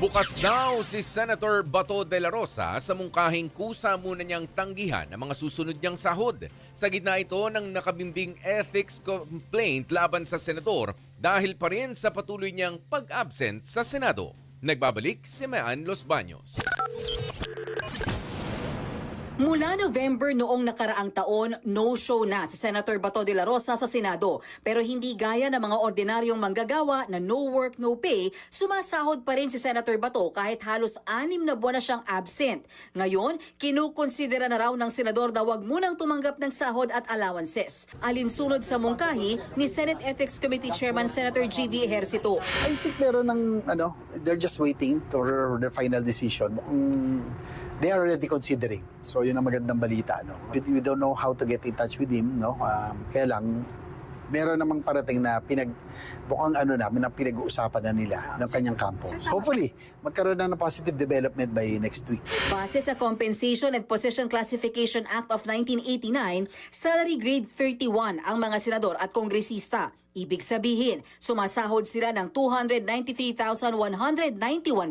Bukas daw si Senator Bato de la Rosa sa mungkahing kusa muna niyang tanggihan ang mga susunod niyang sahod. Sa gitna ito ng nakabimbing ethics complaint laban sa senador dahil pa rin sa patuloy niyang pag-absent sa Senado. Nagbabalik si Mean Los Baños. Mula November noong nakaraang taon, no-show na si Senator Bato de la Rosa sa Senado. Pero hindi gaya ng mga ordinaryong manggagawa na no work, no pay, sumasahod pa rin si Senator Bato kahit halos 6 na buwan na siyang absent. Ngayon, kinukonsidera na raw ng senador na wag munang tumanggap ng sahod at allowances. Alinsunod sa mungkahi ni Senate Ethics Committee Chairman Senator G.V. Ejercito. I think meron ng, they're just waiting for the final decision. They are already considering. So yun ang magandang balita. We don't know how to get in touch with him. Kaya lang, meron namang parating na mukhang namin na pinag-uusapan na nila ng kanyang kampo. So hopefully, magkaroon na ng positive development by next week. Base sa Compensation and Position Classification Act of 1989, salary grade 31 ang mga senador at kongresista. Ibig sabihin, sumasahod sila ng 293,191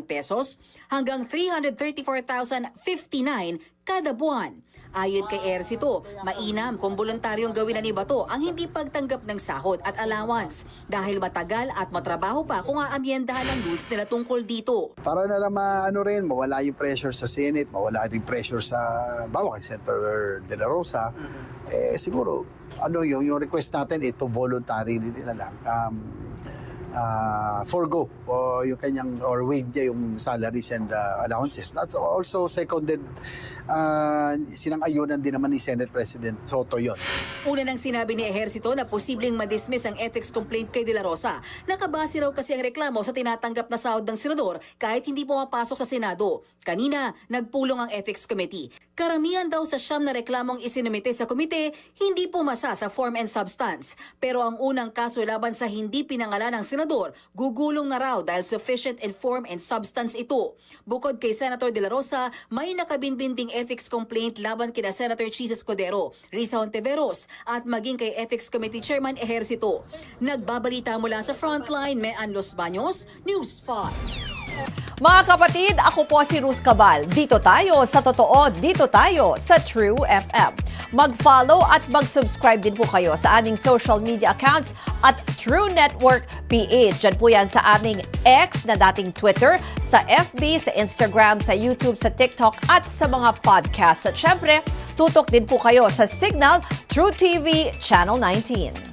pesos hanggang 334,059 kada buwan. Ayon kay Ejercito, mainam kung voluntaryong gawin na ni Bato ang hindi pagtanggap ng sahod at allowance dahil matagal at matrabaho pa kung aamyendahan ang rules nila tungkol dito. Para na lang mawala yung pressure sa Senate, mawala yung pressure sa kay Senator De La Rosa, siguro, yung request natin, ito voluntary nila lang. Forgo yung kanyang or waive niya yung salaries and allowances. That's also seconded sinang-ayunan din naman ni Senate President Soto yon. Una nang sinabi ni Ejercito na posibleng ma-dismiss ang ethics complaint kay De La Rosa. Nakabase raw kasi ang reklamo sa tinatanggap na sahod ng senador kahit hindi pumapasok sa Senado. Kanina, nagpulong ang Ethics Committee. Karamihan daw sa 9 na reklamong isinumite sa komite, hindi pumasa sa form and substance. Pero ang unang kaso laban sa hindi pinangalan ng senador, gugulong na raw dahil sufficient in form and substance ito. Bukod kay Senator De La Rosa, may nakabinbinding ethics complaint laban kina Senator Chis Escudero, Risa Hontiveros at maging kay Ethics Committee Chairman Ejercito. Nagbabalita mula sa Frontline, Mean Los Baños, News 5. Mga kapatid, ako po si Ruth Cabal. Dito tayo sa totoo, dito tayo sa True FM. Mag-follow at mag-subscribe din po kayo sa aming social media accounts at True Network PH. Diyan po yan sa aming X na dating Twitter, sa FB, sa Instagram, sa YouTube, sa TikTok at sa mga podcast. At syempre, tutok din po kayo sa Signal True TV Channel 19.